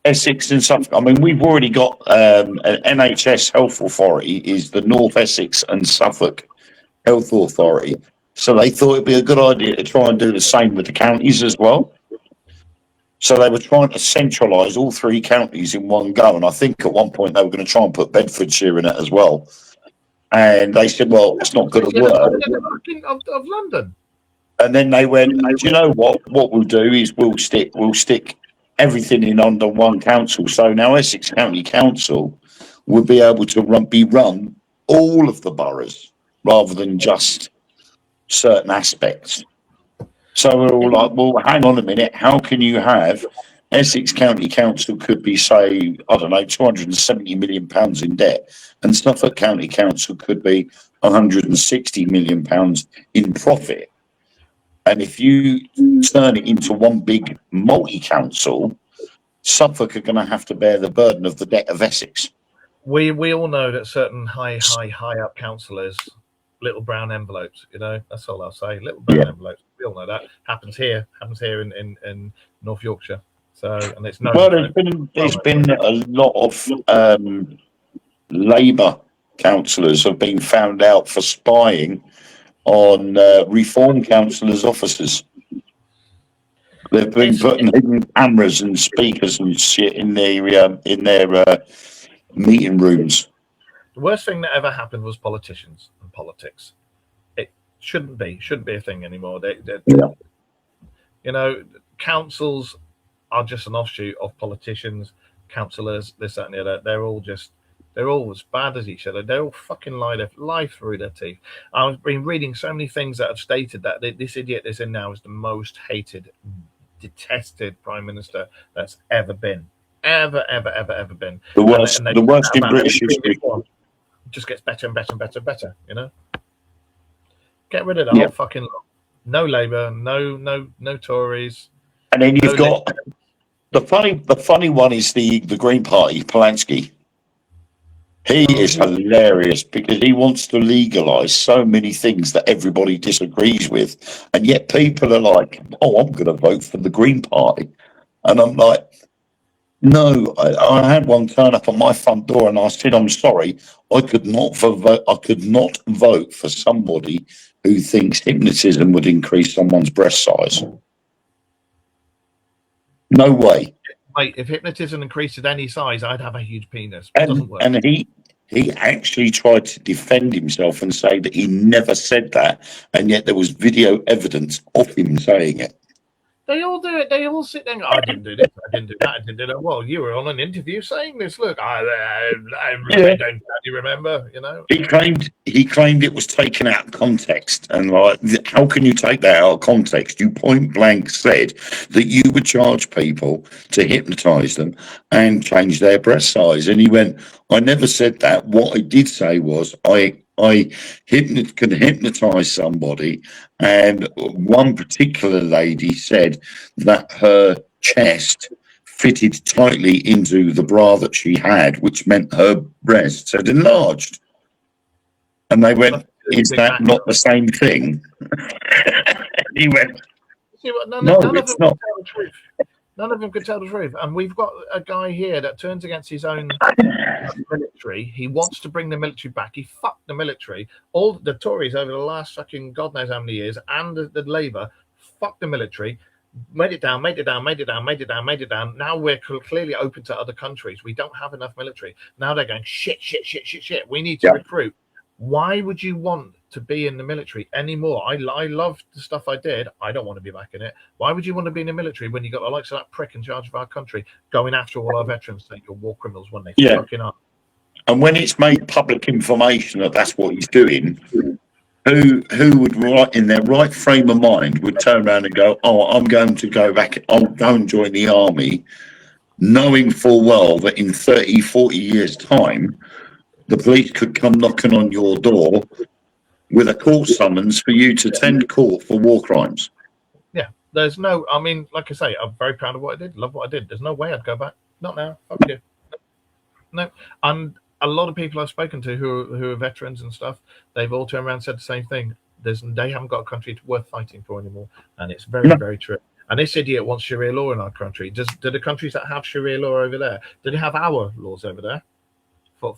[SPEAKER 1] Essex and Suffolk. I mean, we've already got an NHS health authority is the North Essex and Suffolk Health Authority. So they thought it'd be a good idea to try and do the same with the counties as well. So they were trying to centralise all three counties in one go. And I think at one point they were going to try and put Bedfordshire in it as well. And they said, well, it's not going to work.
[SPEAKER 2] Of London.
[SPEAKER 1] And then they went, do you know what? What we'll do is we'll stick everything in under one council. So now Essex County Council will be able to be run all of the boroughs rather than just certain aspects. So we're all like, well, hang on a minute. How can you have Essex County Council could be, say, I don't know, £270 million in debt, and Suffolk County Council could be £160 million in profit. And if you turn it into one big multi-council, Suffolk are going to have to bear the burden of the debt of Essex.
[SPEAKER 2] We all know that certain high up councillors, little brown envelopes, you know, that's all I'll say. Little brown envelopes. We all know that. Happens here in North Yorkshire. So, and it's no.
[SPEAKER 1] Well, there's been a lot of Labour councillors have been found out for spying on Reform councillors' offices. They've been putting hidden cameras and speakers and shit in their meeting rooms.
[SPEAKER 2] The worst thing that ever happened was politicians and politics. It shouldn't be a thing anymore. You know, councils are just an offshoot of politicians, councillors, this, that, and the other. They're all as bad as each other. They all fucking lie through their teeth. I've been reading so many things that have stated that this idiot that's in now is the most hated, detested prime minister that's ever been. Ever been.
[SPEAKER 1] The worst in British history.
[SPEAKER 2] Just gets better and better and better and better, you know? Get rid of the whole fucking lot. No Labour, no Tories.
[SPEAKER 1] And then you've got the funny one is the Green Party, Polanski. He is hilarious because he wants to legalise so many things that everybody disagrees with, and yet people are like, "Oh, I'm going to vote for the Green Party," and I'm like, "No." I had one turn up on my front door, and I said, "I'm sorry, I could not vote. I could not vote for somebody who thinks hypnotism would increase someone's breast size. No way."
[SPEAKER 2] Mate, if hypnotism increased any size, I'd have a huge penis. It doesn't work.
[SPEAKER 1] And he actually tried to defend himself and say that he never said that, and yet there was video evidence of him saying it.
[SPEAKER 2] They all do it. They all sit there and go, I didn't do this, I didn't do that, I didn't do that. Well, you were on an interview saying this. Look, I don't you remember, you know? He claimed
[SPEAKER 1] it was taken out of context. And like, how can you take that out of context? You point blank said that you would charge people to hypnotise them and change their breast size. And he went, I never said that. What I did say was I can hypnotise somebody, and one particular lady said that her chest fitted tightly into the bra that she had, which meant her breasts had enlarged. And they went, "Is that not the same thing?" He went, "No, it's not."
[SPEAKER 2] None of them could tell the truth. And we've got a guy here that turns against his own military. He wants to bring the military back. He fucked the military. All the Tories over the last fucking God knows how many years, and the Labour fucked the military, made it down. Now we're clearly open to other countries. We don't have enough military. Now they're going, shit. We need to recruit. Why would you want to be in the military anymore? I loved the stuff I did. I don't want to be back in it. Why would you want to be in the military when you got the likes of that prick in charge of our country going after all our veterans saying you're war criminals when they fucking are?
[SPEAKER 1] And when it's made public information that that's what he's doing, who would in their right frame of mind would turn around and go, "Oh, I'm going to go back. I'll go and join the army," knowing full well that in 30, 40 years' time, the police could come knocking on your door with a court summons for you to attend court for war crimes.
[SPEAKER 2] Yeah, there's no, I mean, like I say, I'm very proud of what I did, love what I did. There's no way I'd go back. Not now. Fuck you. No. And a lot of people I've spoken to who are veterans and stuff, they've all turned around and said the same thing. They haven't got a country worth fighting for anymore. And it's very, very true. And this idiot wants Sharia law in our country. Do the countries that have Sharia law over there, do they have our laws over there?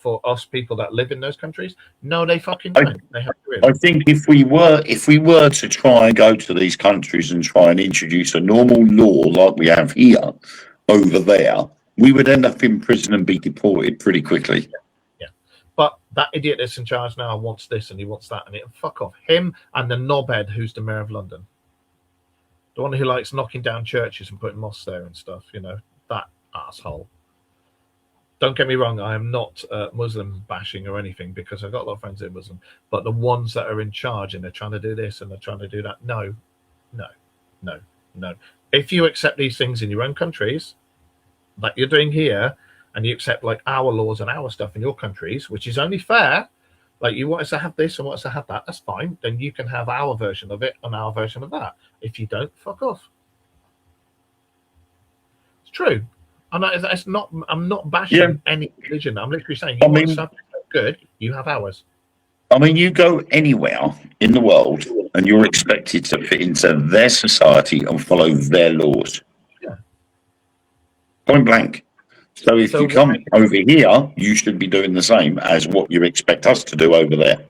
[SPEAKER 2] For us people that live in those countries? No, they fucking don't. They have Sharia law.
[SPEAKER 1] I think if we were to try and go to these countries and try and introduce a normal law like we have here over there, we would end up in prison and be deported pretty quickly.
[SPEAKER 2] Yeah. But that idiot that's in charge now wants this and he wants that, and fuck off. Him and the knobhead who's the mayor of London. The one who likes knocking down churches and putting mosques there and stuff, you know, that asshole. Don't get me wrong, I am not Muslim bashing or anything, because I've got a lot of friends that are Muslim, but the ones that are in charge and they're trying to do this and they're trying to do that, no. If you accept these things in your own countries, like you're doing here, and you accept like our laws and our stuff in your countries, which is only fair, like you want us to have this and want us to have that, that's fine, then you can have our version of it and our version of that. If you don't, fuck off. It's true. It's not. I'm not bashing any religion. I'm literally saying, you want something good, you have ours.
[SPEAKER 1] I mean, you go anywhere in the world and you're expected to fit into their society and follow their laws.
[SPEAKER 2] Yeah.
[SPEAKER 1] Point blank. So if
[SPEAKER 2] So
[SPEAKER 1] you come over here, you should be doing the same as what you expect us to do over there.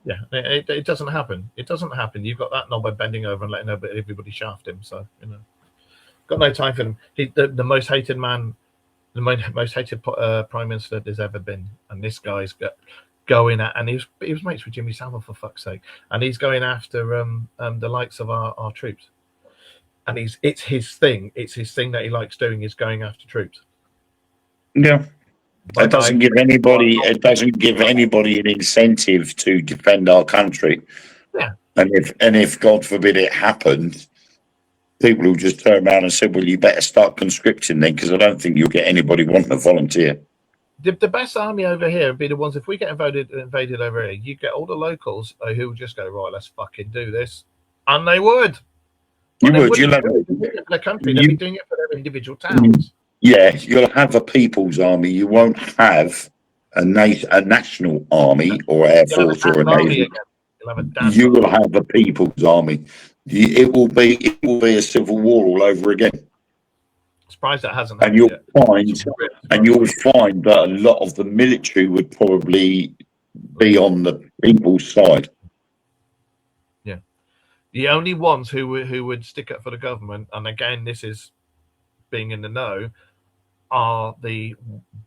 [SPEAKER 2] Yeah, it doesn't happen. It doesn't happen. You've got that knobber bending over and letting everybody shaft him. So, you know, got no time for him. The most hated man, the most hated prime minister there's ever been. And this guy's going at, and he was mates with Jimmy Savile, for fuck's sake. And he's going after the likes of our troops. And it's his thing. It's his thing that he likes doing, is going after troops.
[SPEAKER 1] Yeah. It doesn't give anybody an incentive to defend our country.
[SPEAKER 2] Yeah.
[SPEAKER 1] And if God forbid it happened, people will just turn around and say, well, you better start conscripting then, because I don't think you'll get anybody wanting to volunteer.
[SPEAKER 2] The best army over here would be the ones, if we get invaded over here, you get all the locals who will just go, right, let's fucking do this. And they would.
[SPEAKER 1] You would. You'll have
[SPEAKER 2] the country. They'd be doing it for their individual towns.
[SPEAKER 1] Yeah, you'll have a people's army. You won't have a national army or air force or a navy. You will have a people's army. It will be a civil war all over again.
[SPEAKER 2] Surprised that hasn't.
[SPEAKER 1] And you'll find that a lot of the military would probably be on the people's side.
[SPEAKER 2] Yeah, the only ones who would stick up for the government, and again, this is being in the know, are the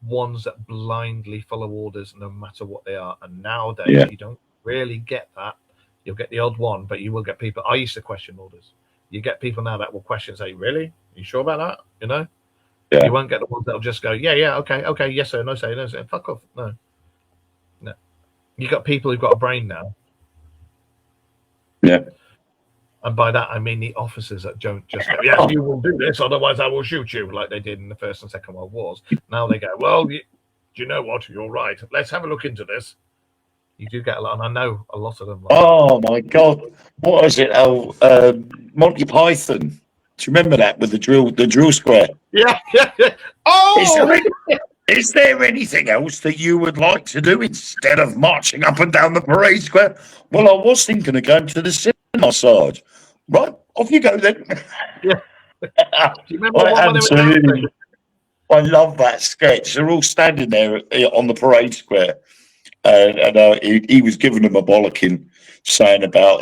[SPEAKER 2] ones that blindly follow orders no matter what they are. And nowadays, you don't really get that. You'll get the odd one, but you will get people. I used to question orders. You get people now that will question, say, really? Are you sure about that? You know?
[SPEAKER 1] Yeah.
[SPEAKER 2] You won't get the ones that'll just go, yeah, okay, yes sir, no sir, no sir. Fuck off. No. You got people who've got a brain now.
[SPEAKER 1] Yeah.
[SPEAKER 2] And by that, I mean the officers that don't just go, yes, you will do this, otherwise I will shoot you, like they did in the First and Second World Wars. Now they go, well, do you know what? You're right. Let's have a look into this. You do get a lot, and I know a lot of them.
[SPEAKER 1] Oh, my God. What is it? Monty Python. Do you remember that with the drill square?
[SPEAKER 2] Yeah. Oh!
[SPEAKER 1] Is there anything else that you would like to do instead of marching up and down the parade square? Well, I was thinking of going to the cinema, Sarge. Right, off you go then.
[SPEAKER 2] Yeah. Do you remember
[SPEAKER 1] absolutely. I love that sketch. They're all standing there on the parade square, and he was giving them a bollocking, saying about,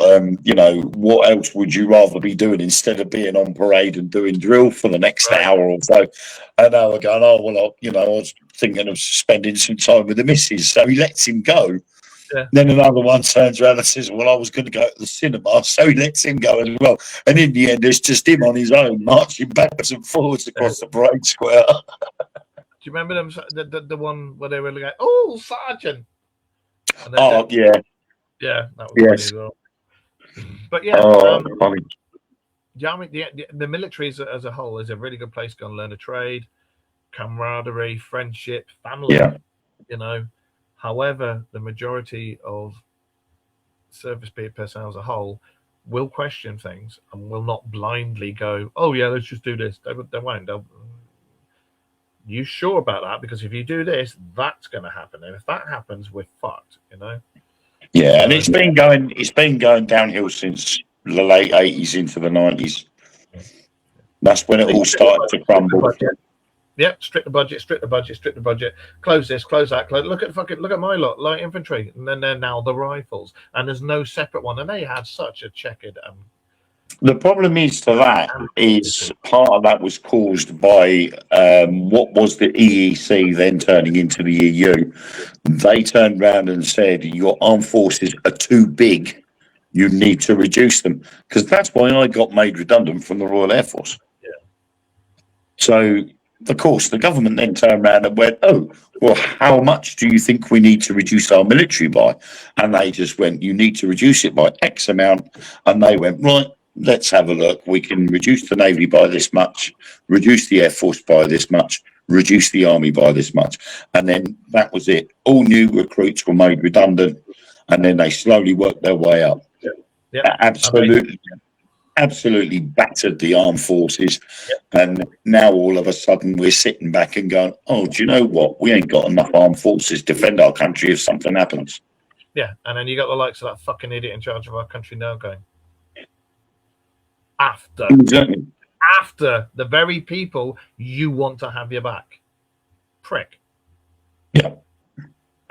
[SPEAKER 1] what else would you rather be doing instead of being on parade and doing drill for the next hour or so? And they were going, I was thinking of spending some time with the missus. So he lets him go.
[SPEAKER 2] Yeah.
[SPEAKER 1] Then another one turns around and says, well, I was going to go to the cinema. So he lets him go as well. And in the end, it's just him on his own, marching backwards and forwards across the parade square.
[SPEAKER 2] Do you remember them? The one where they were like, oh, Sergeant.
[SPEAKER 1] Yeah.
[SPEAKER 2] Yeah, that was funny as well. But yeah,
[SPEAKER 1] funny.
[SPEAKER 2] Yeah, I mean, the military as a whole is a really good place to go and learn a trade, camaraderie, friendship, family.
[SPEAKER 1] Yeah.
[SPEAKER 2] You know, however, the majority of service personnel as a whole will question things and will not blindly go, "Oh yeah, let's just do this." They won't. You sure about that? Because if you do this, that's going to happen, and if that happens, we're fucked. You know.
[SPEAKER 1] Yeah, and it's been going downhill since the late 80s into the 90s. That's when it all started to crumble.
[SPEAKER 2] Yeah, strip the budget. Close this, close that. Look at my lot, light infantry, and then they're now the rifles, and there's no separate one. And they had such a checkered.
[SPEAKER 1] The problem is part of that was caused by what was the EEC then turning into the EU. They turned around and said, your armed forces are too big. You need to reduce them. Because that's why I got made redundant from the Royal Air Force.
[SPEAKER 2] Yeah.
[SPEAKER 1] So, of course, the government then turned around and went, oh, well, how much do you think we need to reduce our military by? And they just went, you need to reduce it by X amount. And they went, right. Let's have a look. We can reduce the Navy by this much, reduce the Air Force by this much, reduce the Army by this much. And then that was it. All new recruits were made redundant, and then they slowly worked their way up.
[SPEAKER 2] Yeah,
[SPEAKER 1] absolutely battered the armed forces. Yeah. And now all of a sudden we're sitting back and going, oh, do you know what? We ain't got enough armed forces to defend our country if something happens.
[SPEAKER 2] Yeah, and then you got the likes of that fucking idiot in charge of our country now going, after.
[SPEAKER 1] Exactly.
[SPEAKER 2] after the very people you want to have your back. Prick.
[SPEAKER 1] Yeah.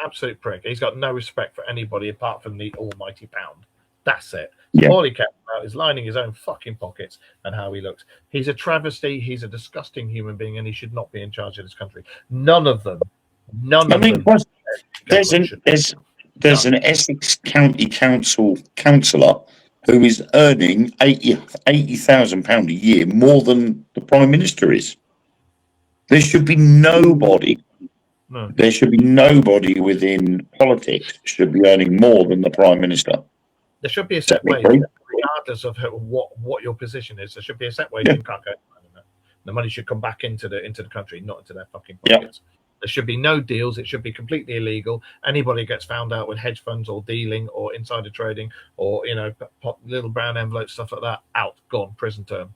[SPEAKER 2] Absolute prick. He's got no respect for anybody apart from the almighty pound. That's it.
[SPEAKER 1] Yeah.
[SPEAKER 2] All he cares about is lining his own fucking pockets and how he looks. He's a travesty. He's a disgusting human being, and he should not be in charge of this country. None of them.
[SPEAKER 1] I mean, there's an Essex County Council councillor who is earning £80,000 a year more than the Prime Minister is. There should be nobody.
[SPEAKER 2] No.
[SPEAKER 1] There should be nobody within politics should be earning more than the Prime Minister.
[SPEAKER 2] There should be a set wage, regardless of what your position is. There should be a set wage.
[SPEAKER 1] Yeah.
[SPEAKER 2] You can't go. The money should come back into the country, not into their fucking pockets. Yeah. There should be no deals. It should be completely illegal. Anybody gets found out with hedge funds or dealing or insider trading or little brown envelopes, stuff like that, out, gone, prison term.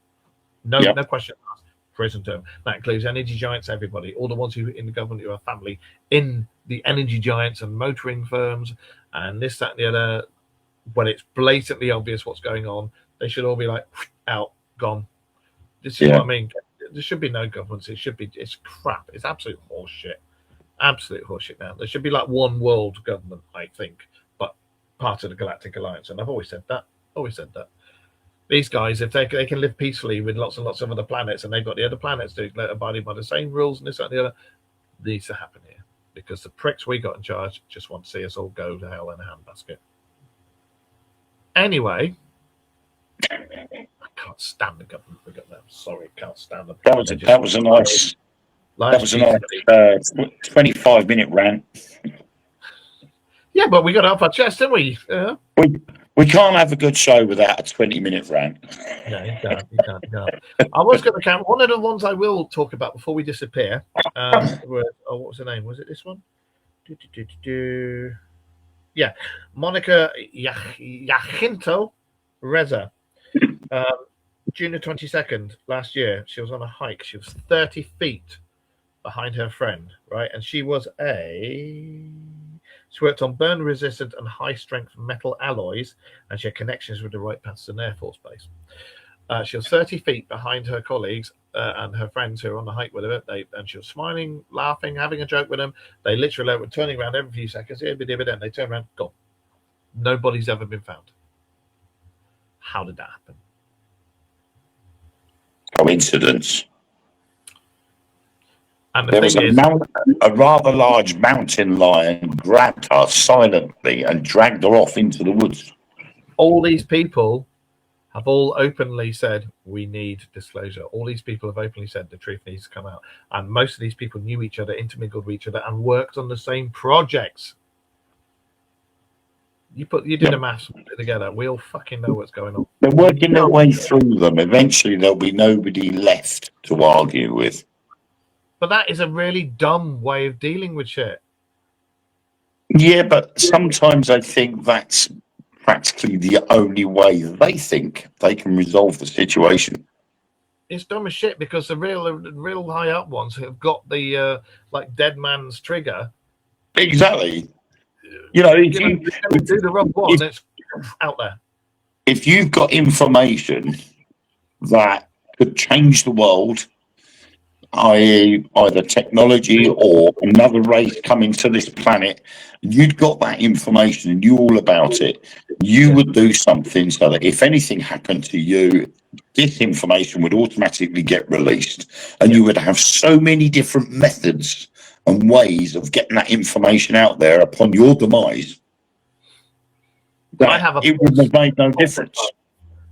[SPEAKER 2] No question asked. Prison term. That includes energy giants, everybody, all the ones who in the government who are family in the energy giants and motoring firms and this, that, and the other. When it's blatantly obvious what's going on, they should all be like out, gone. This is what I mean. There should be no governments. It's crap. It's absolute horseshit. Absolute horseshit now. There should be like one world government, I think, but part of the Galactic Alliance. And I've always said that. These guys, if they can live peacefully with lots and lots of other planets, and they've got the other planets to abide by the same rules and this, that, and the other, needs to happen here. Because the pricks we got in charge just want to see us all go to hell in a handbasket. Anyway, I can't stand the government. I'm sorry, can't stand them.
[SPEAKER 1] That was a nice 25-minute rant.
[SPEAKER 2] Yeah, but we got it off our chest, didn't we?
[SPEAKER 1] We can't have a good show without a 20-minute rant.
[SPEAKER 2] No, you can't. I was going to count one of the ones I will talk about before we disappear. What was the name? Was it this one? Yeah, Monica Jacinto Reza. June the 22nd last year, she was on a hike. She was 30 feet behind her friend, right? And she worked on burn-resistant and high-strength metal alloys, and she had connections with the Wright-Patterson Air Force Base. She was 30 feet behind her colleagues and her friends who were on the hike with her. And she was smiling, laughing, having a joke with them. They literally were turning around every few seconds. They turn around, gone. Nobody's ever been found. How did that happen?
[SPEAKER 1] Coincidence.
[SPEAKER 2] And
[SPEAKER 1] there was a rather large mountain lion grabbed her silently and dragged her off into the woods.
[SPEAKER 2] All these people have all openly said, we need disclosure. All these people have openly said the truth needs to come out. And most of these people knew each other, intermingled with each other, and worked on the same projects. You do the maths together. We all fucking know what's going on.
[SPEAKER 1] They're working their way through them. Eventually, there'll be nobody left to argue with.
[SPEAKER 2] But that is a really dumb way of dealing with shit.
[SPEAKER 1] Yeah, but sometimes I think that's practically the only way they think they can resolve the situation.
[SPEAKER 2] It's dumb as shit because the real high up ones have got the like dead man's trigger.
[SPEAKER 1] Exactly. If you
[SPEAKER 2] do the wrong one, it's out there.
[SPEAKER 1] If you've got information that could change the world, i.e. either technology or another race coming to this planet, you'd got that information and you all about it, you would do something so that if anything happened to you, this information would automatically get released. And you would have so many different methods and ways of getting that information out there upon your demise that it would have made no difference.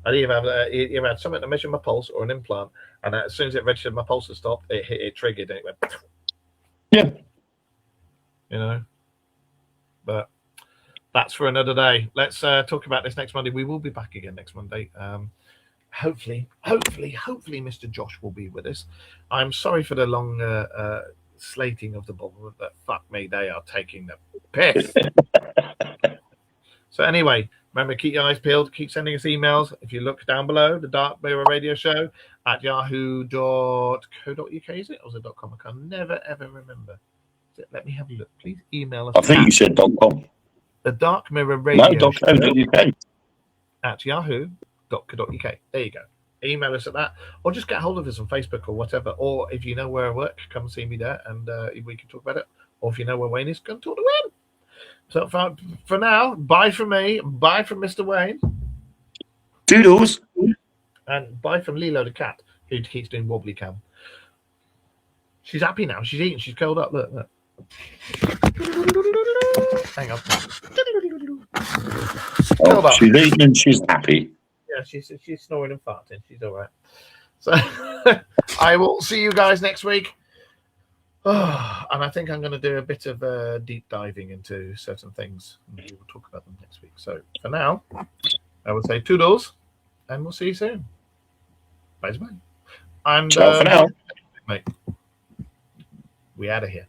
[SPEAKER 2] I either had something to measure my pulse or an implant, and as soon as it registered my pulse had stopped, it triggered and it went.
[SPEAKER 1] Yeah.
[SPEAKER 2] But that's for another day. Let's talk about this next Monday. We will be back again next Monday. Hopefully, Mr. Josh will be with us. I'm sorry for the long slating of the government, but fuck me, they are taking the piss. So anyway, remember, keep your eyes peeled, keep sending us emails. If you look down below, the Dark Mirror Radio Show at yahoo.co.uk, is it? Or is it .com? I can never, ever remember. Let me have a look. Please email us.
[SPEAKER 1] I think you said .com.
[SPEAKER 2] The Dark Mirror Radio
[SPEAKER 1] Show
[SPEAKER 2] at yahoo.co.uk. There you go. email us at that, or just get hold of us on Facebook or whatever. Or if you know where I work, come see me there, and we can talk about it. Or if you know where Wayne is, come talk to Wayne. So for now, bye from me, bye from Mr. Wayne,
[SPEAKER 1] Doodles.
[SPEAKER 2] and bye from Lilo the cat, who keeps doing wobbly cam. She's happy now. She's eating. She's curled up. Look. Hang on.
[SPEAKER 1] Oh, she's eating and she's happy.
[SPEAKER 2] Yeah, she's snoring and farting. She's all right. So I will see you guys next week. Oh, and I think I'm going to do a bit of deep diving into certain things. We will talk about them next week. So for now, I would say toodles, and we'll see you soon. Bye bye. And
[SPEAKER 1] Ciao for now.
[SPEAKER 2] Mate, we out of here.